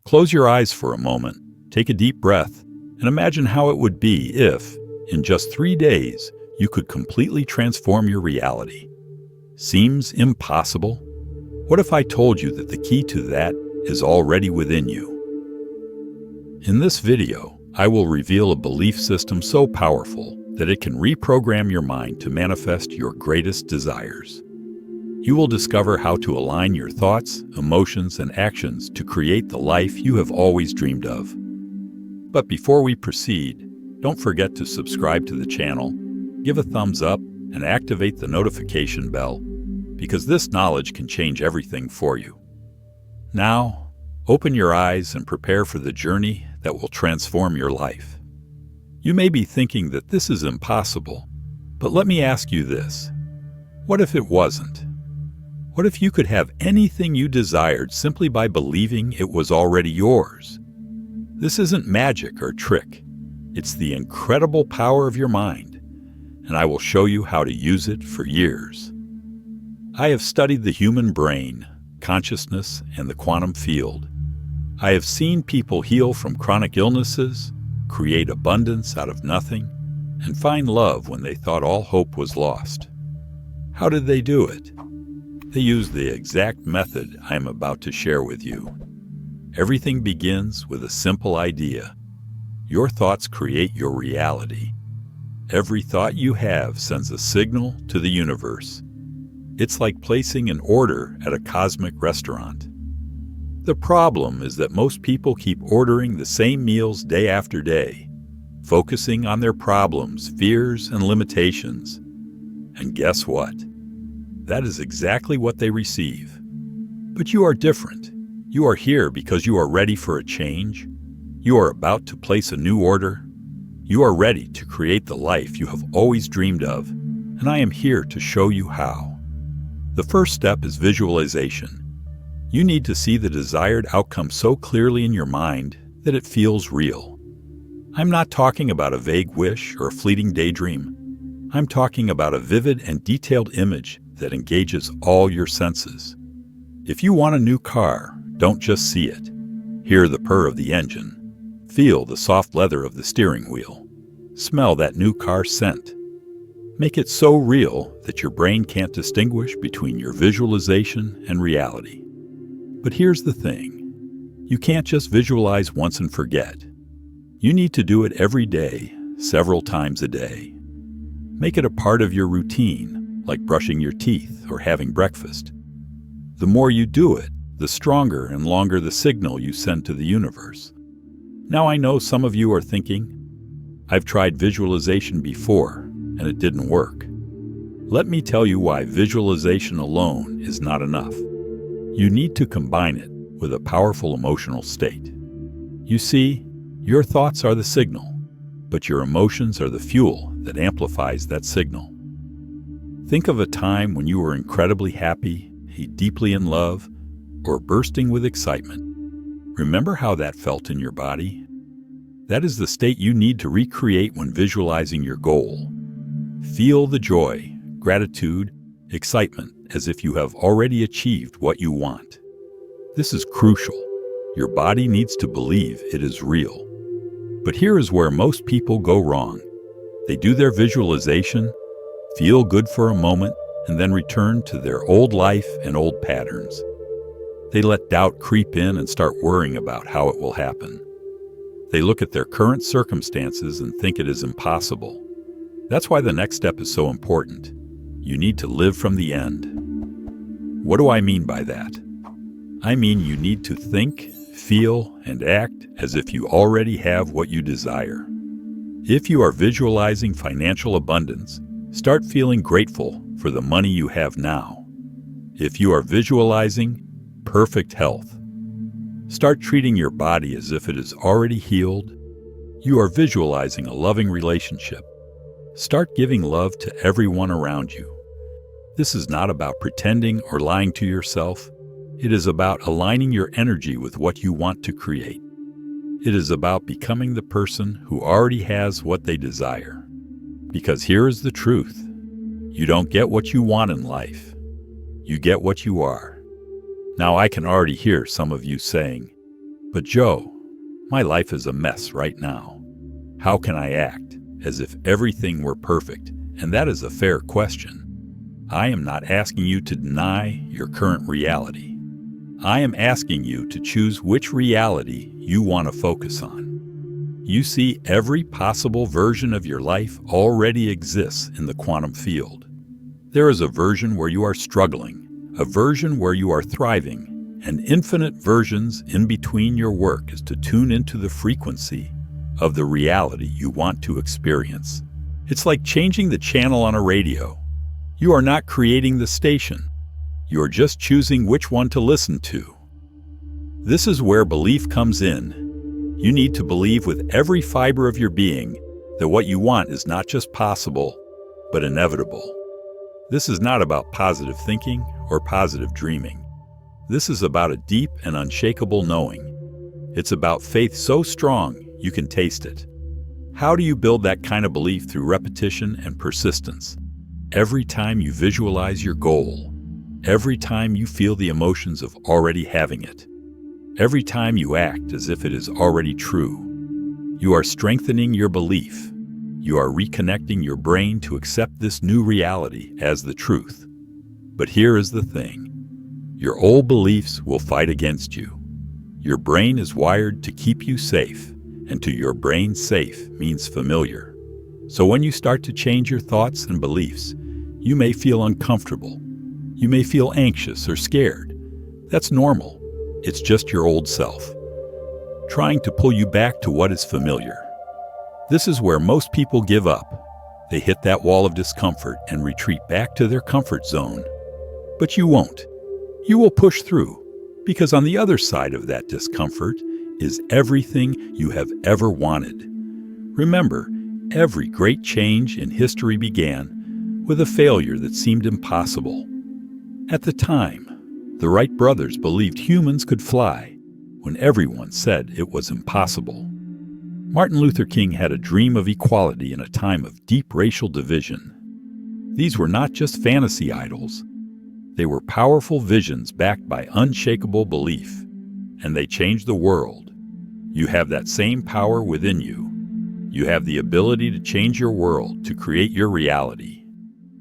Close your eyes for a moment, take a deep breath, and imagine how it would be if, in just 3 days, you could completely transform your reality. Seems impossible? What if I told you that the key to that is already within you? In this video, I will reveal a belief system so powerful that it can reprogram your mind to manifest your greatest desires. You will discover how to align your thoughts, emotions, and actions to create the life you have always dreamed of. But before we proceed, don't forget to subscribe to the channel, give a thumbs up, and activate the notification bell, because this knowledge can change everything for you. Now, open your eyes and prepare for the journey that will transform your life. You may be thinking that this is impossible, but let me ask you this. What if it wasn't? What if you could have anything you desired simply by believing it was already yours? This isn't magic or trick. It's the incredible power of your mind, and I will show you how to use it for years. I have studied the human brain, consciousness, and the quantum field. I have seen people heal from chronic illnesses, create abundance out of nothing, and find love when they thought all hope was lost. How did they do it? They used the exact method I am about to share with you. Everything begins with a simple idea. Your thoughts create your reality. Every thought you have sends a signal to the universe. It's like placing an order at a cosmic restaurant. The problem is that most people keep ordering the same meals day after day, focusing on their problems, fears, and limitations. And guess what? That is exactly what they receive. But you are different. You are here because you are ready for a change. You are about to place a new order. You are ready to create the life you have always dreamed of, and I am here to show you how. The first step is visualization. You need to see the desired outcome so clearly in your mind that it feels real. I'm not talking about a vague wish or a fleeting daydream. I'm talking about a vivid and detailed image that engages all your senses. If you want a new car, don't just see it. Hear the purr of the engine. Feel the soft leather of the steering wheel. Smell that new car scent. Make it so real that your brain can't distinguish between your visualization and reality. But here's the thing. You can't just visualize once and forget. You need to do it every day, several times a day. Make it a part of your routine, like brushing your teeth or having breakfast. The more you do it, the stronger and longer the signal you send to the universe. Now I know some of you are thinking, I've tried visualization before, and it didn't work. Let me tell you why visualization alone is not enough. You need to combine it with a powerful emotional state. You see, your thoughts are the signal, but your emotions are the fuel that amplifies that signal. Think of a time when you were incredibly happy, deeply in love, or bursting with excitement. Remember how that felt in your body? That is the state you need to recreate when visualizing your goal. Feel the joy, gratitude, excitement as if you have already achieved what you want. This is crucial. Your body needs to believe it is real. But here is where most people go wrong. They do their visualization, feel good for a moment, and then return to their old life and old patterns. They let doubt creep in and start worrying about how it will happen. They look at their current circumstances and think it is impossible. That's why the next step is so important. You need to live from the end. What do I mean by that? I mean you need to think, feel, and act as if you already have what you desire. If you are visualizing financial abundance, start feeling grateful for the money you have now. If you are visualizing perfect health, start treating your body as if it is already healed. You are visualizing a loving relationship. Start giving love to everyone around you. This is not about pretending or lying to yourself. It is about aligning your energy with what you want to create. It is about becoming the person who already has what they desire. Because here is the truth. You don't get what you want in life. You get what you are. Now I can already hear some of you saying, But Joe, my life is a mess right now. How can I act as if everything were perfect? And that is a fair question. I am not asking you to deny your current reality. I am asking you to choose which reality you want to focus on. You see, every possible version of your life already exists in the quantum field. There is a version where you are struggling, a version where you are thriving, and infinite versions in between. Your work is to tune into the frequency of the reality you want to experience. It's like changing the channel on a radio. You are not creating the station. You are just choosing which one to listen to. This is where belief comes in. You need to believe with every fiber of your being that what you want is not just possible, but inevitable. This is not about positive thinking or positive dreaming. This is about a deep and unshakable knowing. It's about faith so strong you can taste it. How do you build that kind of belief? Through repetition and persistence. Every time you visualize your goal, every time you feel the emotions of already having it, every time you act as if it is already true, you are strengthening your belief. You are reconnecting your brain to accept this new reality as the truth. But here is the thing. Your old beliefs will fight against you. Your brain is wired to keep you safe, and to your brain, safe means familiar. So when you start to change your thoughts and beliefs, you may feel uncomfortable. You may feel anxious or scared. That's normal. It's just your old self, trying to pull you back to what is familiar. This is where most people give up. They hit that wall of discomfort and retreat back to their comfort zone. But you won't. You will push through, because on the other side of that discomfort is everything you have ever wanted. Remember, every great change in history began with a failure that seemed impossible. At the time, the Wright brothers believed humans could fly when everyone said it was impossible. Martin Luther King had a dream of equality in a time of deep racial division. These were not just fantasy idols. They were powerful visions backed by unshakable belief, and they changed the world. You have that same power within you. You have the ability to change your world, to create your reality.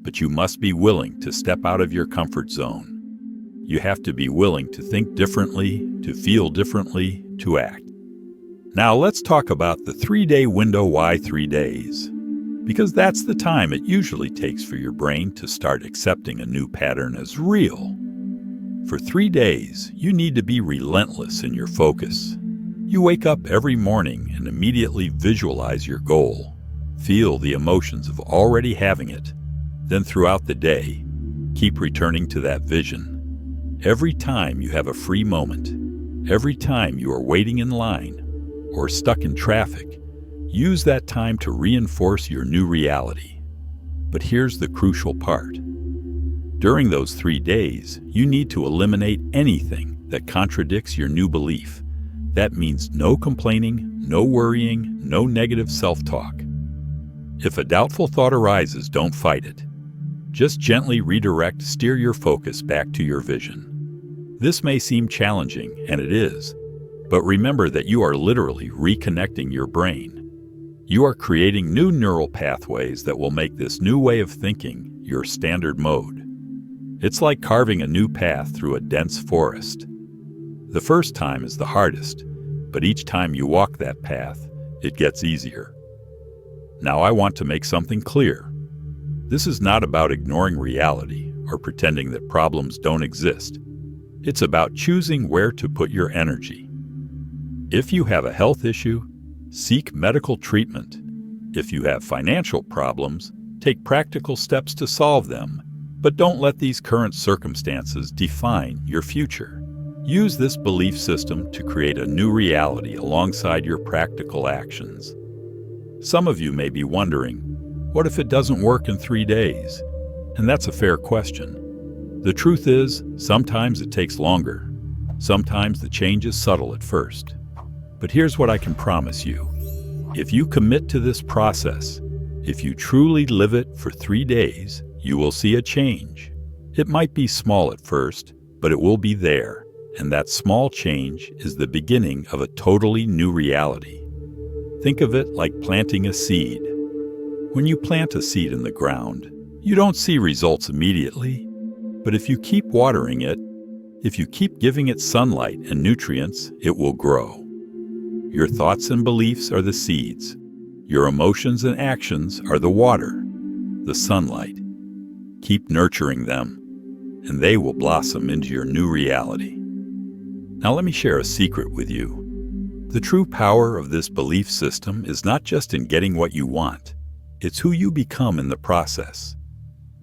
But you must be willing to step out of your comfort zone. You have to be willing to think differently, to feel differently, to act. Now let's talk about the 3-day window. Why 3 days? Because that's the time it usually takes for your brain to start accepting a new pattern as real. For 3 days, you need to be relentless in your focus. You wake up every morning and immediately visualize your goal. Feel the emotions of already having it. Then throughout the day, keep returning to that vision. Every time you have a free moment, every time you are waiting in line or stuck in traffic, use that time to reinforce your new reality. But here's the crucial part. During those 3 days, you need to eliminate anything that contradicts your new belief. That means no complaining, no worrying, no negative self-talk. If a doubtful thought arises, don't fight it. Just gently redirect, steer your focus back to your vision. This may seem challenging, and it is, but remember that you are literally reconnecting your brain. You are creating new neural pathways that will make this new way of thinking your standard mode. It's like carving a new path through a dense forest. The first time is the hardest, but each time you walk that path, it gets easier. Now I want to make something clear. This is not about ignoring reality or pretending that problems don't exist. It's about choosing where to put your energy. If you have a health issue, seek medical treatment. If you have financial problems, take practical steps to solve them. But don't let these current circumstances define your future. Use this belief system to create a new reality alongside your practical actions. Some of you may be wondering, what if it doesn't work in 3 days? And that's a fair question. The truth is, sometimes it takes longer. Sometimes the change is subtle at first. But here's what I can promise you. If you commit to this process, if you truly live it for 3 days, you will see a change. It might be small at first, but it will be there. And that small change is the beginning of a totally new reality. Think of it like planting a seed. When you plant a seed in the ground, you don't see results immediately. But if you keep watering it, if you keep giving it sunlight and nutrients, it will grow. Your thoughts and beliefs are the seeds. Your emotions and actions are the water, the sunlight. Keep nurturing them, and they will blossom into your new reality. Now let me share a secret with you. The true power of this belief system is not just in getting what you want, it's who you become in the process.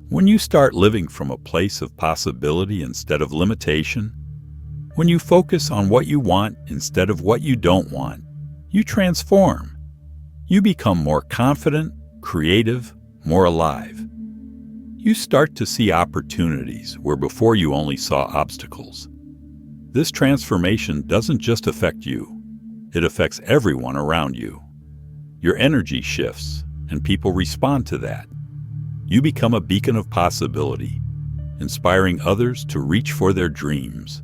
When you start living from a place of possibility instead of limitation, when you focus on what you want instead of what you don't want, you transform. You become more confident, creative, more alive. You start to see opportunities where before you only saw obstacles. This transformation doesn't just affect you, it affects everyone around you. Your energy shifts, and people respond to that. You become a beacon of possibility, inspiring others to reach for their dreams.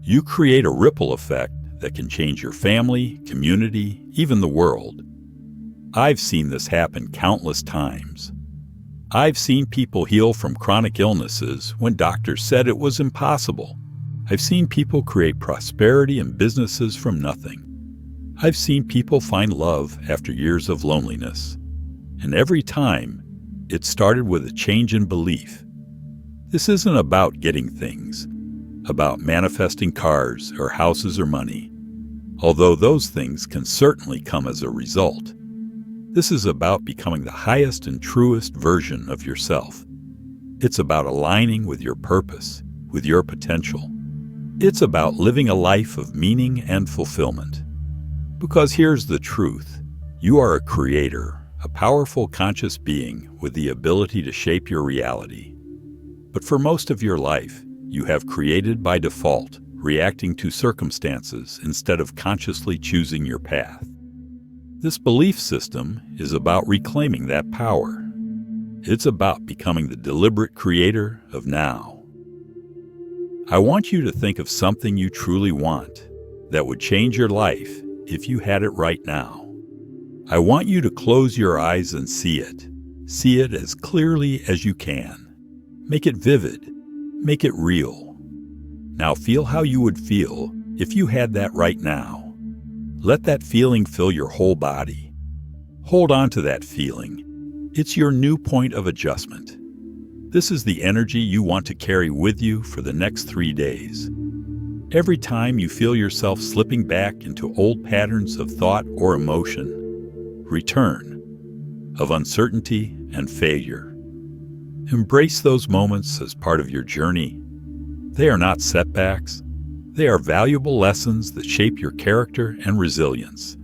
You create a ripple effect that can change your family, community, even the world. I've seen this happen countless times. I've seen people heal from chronic illnesses when doctors said it was impossible. I've seen people create prosperity and businesses from nothing. I've seen people find love after years of loneliness. And every time, it started with a change in belief. This isn't about getting things, about manifesting cars or houses or money, although those things can certainly come as a result. This is about becoming the highest and truest version of yourself. It's about aligning with your purpose, with your potential. It's about living a life of meaning and fulfillment. Because here's the truth. You are a creator, a powerful conscious being with the ability to shape your reality. But for most of your life, you have created by default, reacting to circumstances instead of consciously choosing your path. This belief system is about reclaiming that power. It's about becoming the deliberate creator of now. I want you to think of something you truly want that would change your life if you had it right now. I want you to close your eyes and see it. See it as clearly as you can. Make it vivid. Make it real. Now feel how you would feel if you had that right now. Let that feeling fill your whole body. Hold on to that feeling. It's your new point of adjustment. This is the energy you want to carry with you for the next 3 days. Every time you feel yourself slipping back into old patterns of thought or emotion, return, of uncertainty and failure. Embrace those moments as part of your journey. They are not setbacks. They are valuable lessons that shape your character and resilience.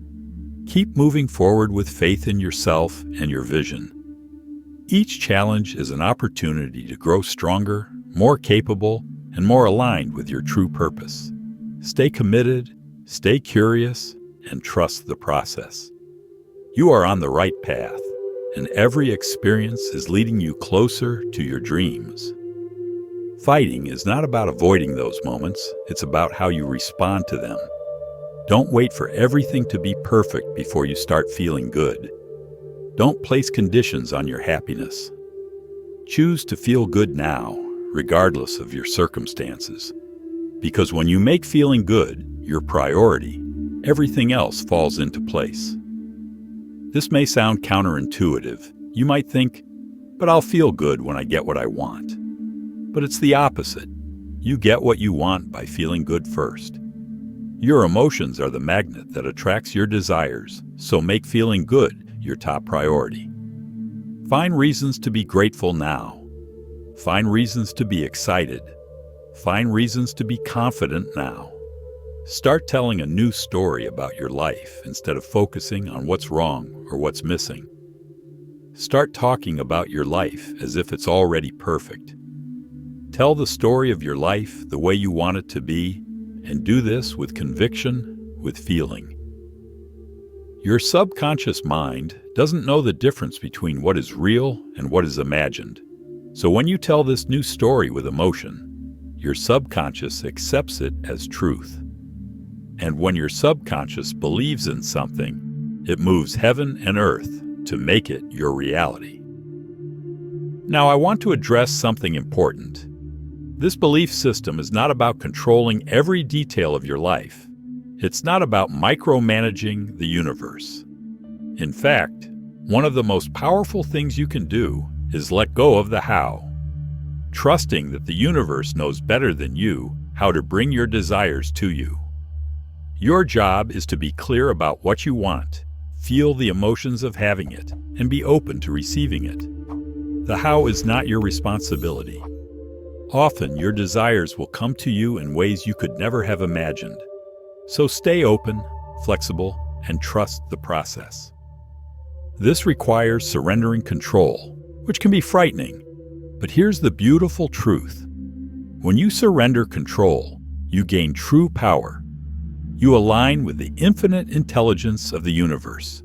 Keep moving forward with faith in yourself and your vision. Each challenge is an opportunity to grow stronger, more capable, and more aligned with your true purpose. Stay committed, stay curious, and trust the process. You are on the right path, and every experience is leading you closer to your dreams. Fighting is not about avoiding those moments, it's about how you respond to them. Don't wait for everything to be perfect before you start feeling good. Don't place conditions on your happiness. Choose to feel good now, regardless of your circumstances. Because when you make feeling good your priority, everything else falls into place. This may sound counterintuitive. You might think, but I'll feel good when I get what I want. But it's the opposite. You get what you want by feeling good first. Your emotions are the magnet that attracts your desires, so make feeling good your top priority. Find reasons to be grateful now. Find reasons to be excited. Find reasons to be confident now. Start telling a new story about your life instead of focusing on what's wrong or what's missing. Start talking about your life as if it's already perfect. Tell the story of your life the way you want it to be, and do this with conviction, with feeling. Your subconscious mind doesn't know the difference between what is real and what is imagined. So when you tell this new story with emotion, your subconscious accepts it as truth. And when your subconscious believes in something, it moves heaven and earth to make it your reality. Now, I want to address something important. This belief system is not about controlling every detail of your life. It's not about micromanaging the universe. In fact, one of the most powerful things you can do is let go of the how, trusting that the universe knows better than you how to bring your desires to you. Your job is to be clear about what you want, feel the emotions of having it, and be open to receiving it. The how is not your responsibility. Often, your desires will come to you in ways you could never have imagined. So stay open, flexible, and trust the process. This requires surrendering control, which can be frightening. But here's the beautiful truth. When you surrender control, you gain true power. You align with the infinite intelligence of the universe.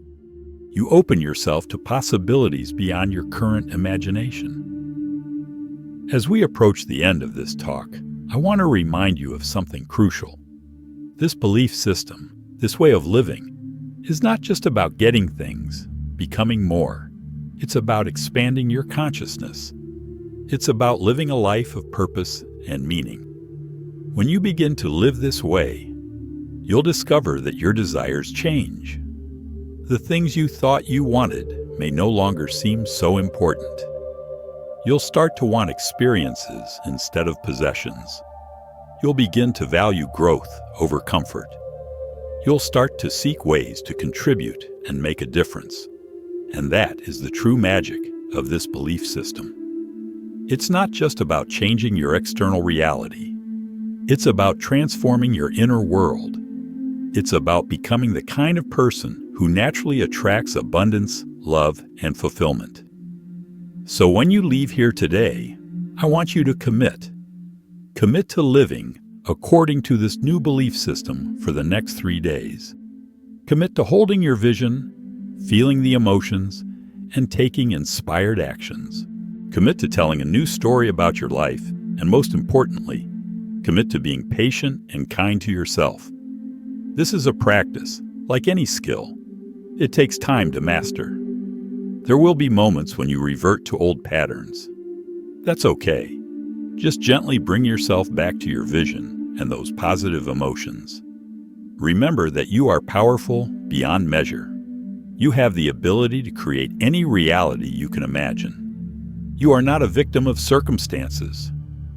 You open yourself to possibilities beyond your current imagination. As we approach the end of this talk, I want to remind you of something crucial. This belief system, this way of living, is not just about getting things, becoming more. It's about expanding your consciousness. It's about living a life of purpose and meaning. When you begin to live this way, you'll discover that your desires change. The things you thought you wanted may no longer seem so important. You'll start to want experiences instead of possessions. You'll begin to value growth over comfort. You'll start to seek ways to contribute and make a difference. And that is the true magic of this belief system. It's not just about changing your external reality. It's about transforming your inner world. It's about becoming the kind of person who naturally attracts abundance, love, and fulfillment. So when you leave here today, I want you to commit. Commit to living according to this new belief system for the next 3 days. Commit to holding your vision, feeling the emotions, and taking inspired actions. Commit to telling a new story about your life, and most importantly, commit to being patient and kind to yourself. This is a practice, like any skill. It takes time to master. There will be moments when you revert to old patterns. That's okay. Just gently bring yourself back to your vision and those positive emotions. Remember that you are powerful beyond measure. You have the ability to create any reality you can imagine. You are not a victim of circumstances.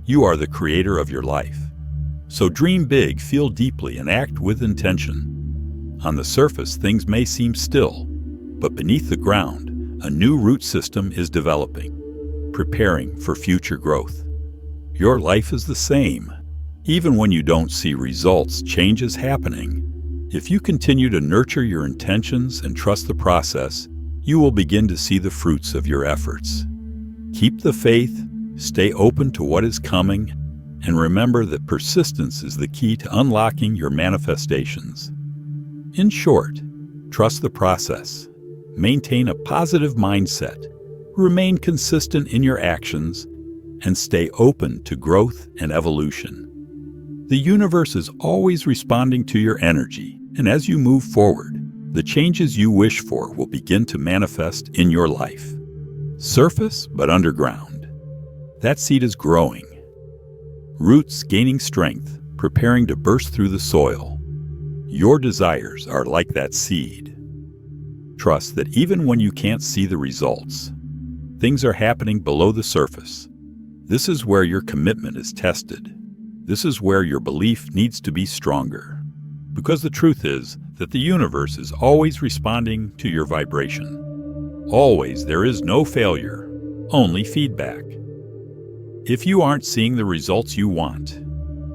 You are the creator of your life. So dream big, feel deeply, and act with intention. On the surface, things may seem still, but beneath the ground, a new root system is developing, preparing for future growth. Your life is the same. Even when you don't see results, change is happening. If you continue to nurture your intentions and trust the process, you will begin to see the fruits of your efforts. Keep the faith, stay open to what is coming, and remember that persistence is the key to unlocking your manifestations. In short, trust the process, maintain a positive mindset, remain consistent in your actions, and stay open to growth and evolution. The universe is always responding to your energy, and as you move forward, the changes you wish for will begin to manifest in your life. Surface but underground. That seed is growing. Roots gaining strength, preparing to burst through the soil. Your desires are like that seed. Trust that even when you can't see the results, things are happening below the surface. This is where your commitment is tested. This is where your belief needs to be stronger. Because the truth is that the universe is always responding to your vibration. Always, there is no failure, only feedback. If you aren't seeing the results you want,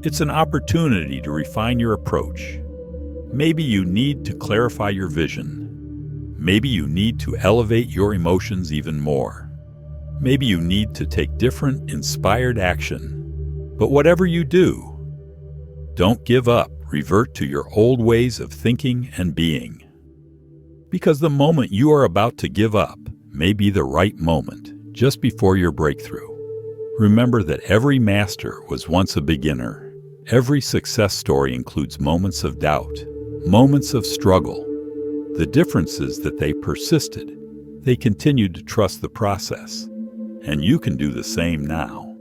it's an opportunity to refine your approach. Maybe you need to clarify your vision. Maybe you need to elevate your emotions even more. Maybe you need to take different, inspired action. But whatever you do, don't give up. Revert to your old ways of thinking and being. Because the moment you are about to give up may be the right moment, just before your breakthrough. Remember that every master was once a beginner. Every success story includes moments of doubt, moments of struggle. The difference is that they persisted. They continued to trust the process. And you can do the same now.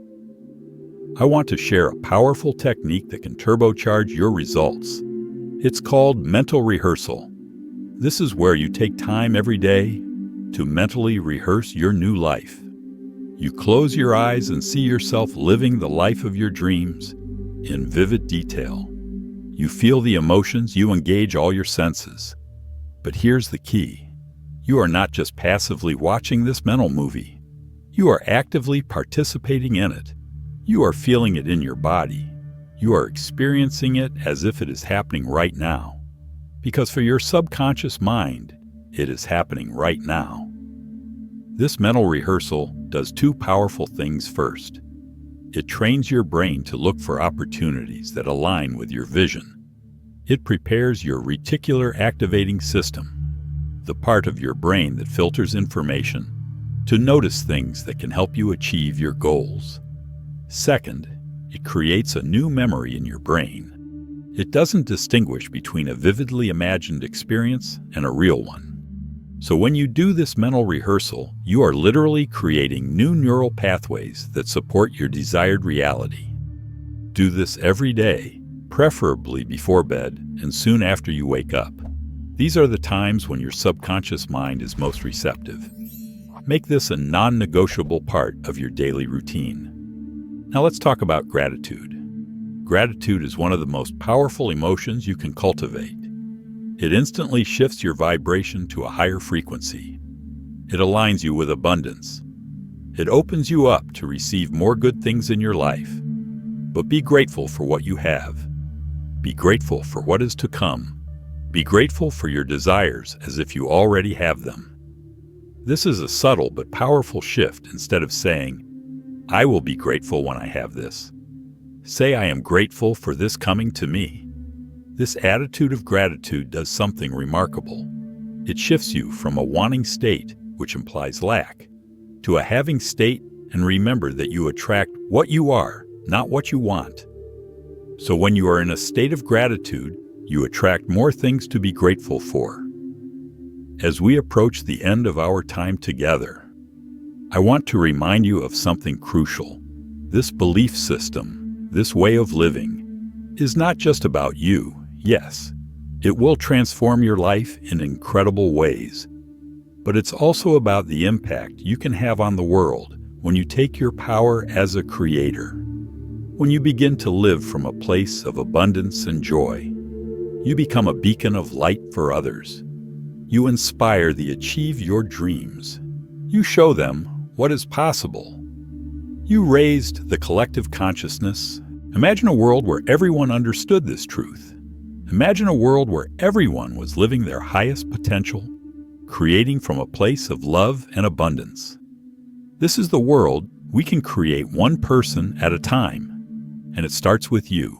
I want to share a powerful technique that can turbocharge your results. It's called mental rehearsal. This is where you take time every day to mentally rehearse your new life. You close your eyes and see yourself living the life of your dreams in vivid detail. You feel the emotions, you engage all your senses. But here's the key. You are not just passively watching this mental movie. You are actively participating in it. You are feeling it in your body. You are experiencing it as if it is happening right now. Because for your subconscious mind, it is happening right now. This mental rehearsal does two powerful things first. It trains your brain to look for opportunities that align with your vision. It prepares your reticular activating system, the part of your brain that filters information, to notice things that can help you achieve your goals. Second, it creates a new memory in your brain. It doesn't distinguish between a vividly imagined experience and a real one. So when you do this mental rehearsal, you are literally creating new neural pathways that support your desired reality. Do this every day, preferably before bed and soon after you wake up. These are the times when your subconscious mind is most receptive. Make this a non-negotiable part of your daily routine. Now let's talk about gratitude. Gratitude is one of the most powerful emotions you can cultivate. It instantly shifts your vibration to a higher frequency. It aligns you with abundance. It opens you up to receive more good things in your life. But be grateful for what you have. Be grateful for what is to come. Be grateful for your desires as if you already have them. This is a subtle but powerful shift. Instead of saying, "I will be grateful when I have this," say, "I am grateful for this coming to me." This attitude of gratitude does something remarkable. It shifts you from a wanting state, which implies lack, to a having state, and remember that you attract what you are, not what you want. So when you are in a state of gratitude, you attract more things to be grateful for. As we approach the end of our time together, I want to remind you of something crucial. This belief system, this way of living, is not just about you. Yes, it will transform your life in incredible ways, but it's also about the impact you can have on the world when you take your power as a creator. When you begin to live from a place of abundance and joy, you become a beacon of light for others. You inspire the achieve your dreams. You show them what is possible. You raised the collective consciousness. Imagine a world where everyone understood this truth. Imagine a world where everyone was living their highest potential, creating from a place of love and abundance. This is the world we can create one person at a time, and it starts with you.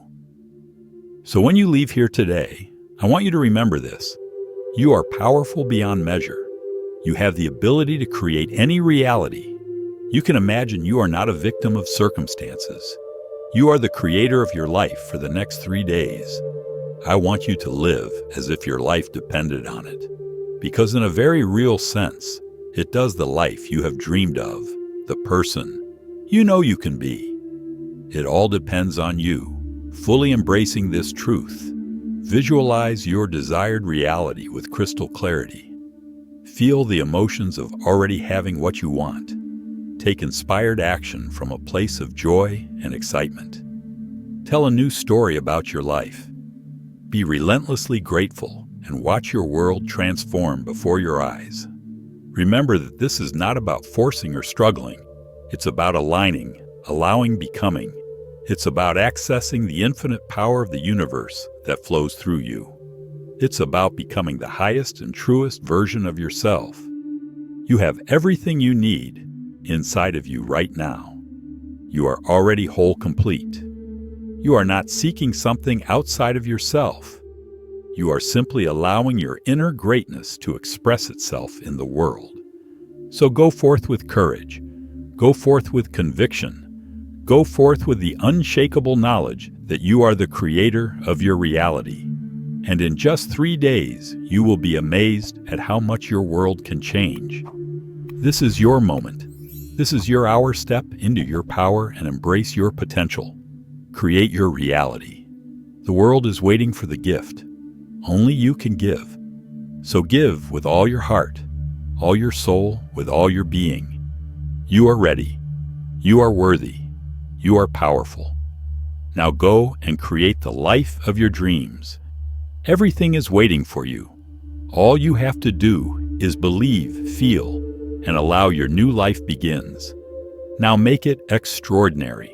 So when you leave here today, I want you to remember this. You are powerful beyond measure. You have the ability to create any reality. You can imagine you are not a victim of circumstances. You are the creator of your life for the next 3 days. I want you to live as if your life depended on it. Because in a very real sense, it does the life you have dreamed of, the person you know you can be. It all depends on you, fully embracing this truth. Visualize your desired reality with crystal clarity. Feel the emotions of already having what you want. Take inspired action from a place of joy and excitement. Tell a new story about your life. Be relentlessly grateful and watch your world transform before your eyes. Remember that this is not about forcing or struggling. It's about aligning, allowing, becoming. It's about accessing the infinite power of the universe that flows through you. It's about becoming the highest and truest version of yourself. You have everything you need inside of you right now. You are already whole, complete. You are not seeking something outside of yourself. You are simply allowing your inner greatness to express itself in the world. So go forth with courage. Go forth with conviction. Go forth with the unshakable knowledge that you are the creator of your reality. And in just 3 days, you will be amazed at how much your world can change. This is your moment. This is your hour. Step into your power and embrace your potential. Create your reality. The world is waiting for the gift. Only you can give. So give with all your heart, all your soul, with all your being. You are ready. You are worthy. You are powerful. Now go and create the life of your dreams. Everything is waiting for you. All you have to do is believe, feel, and allow your new life begins. Now make it extraordinary.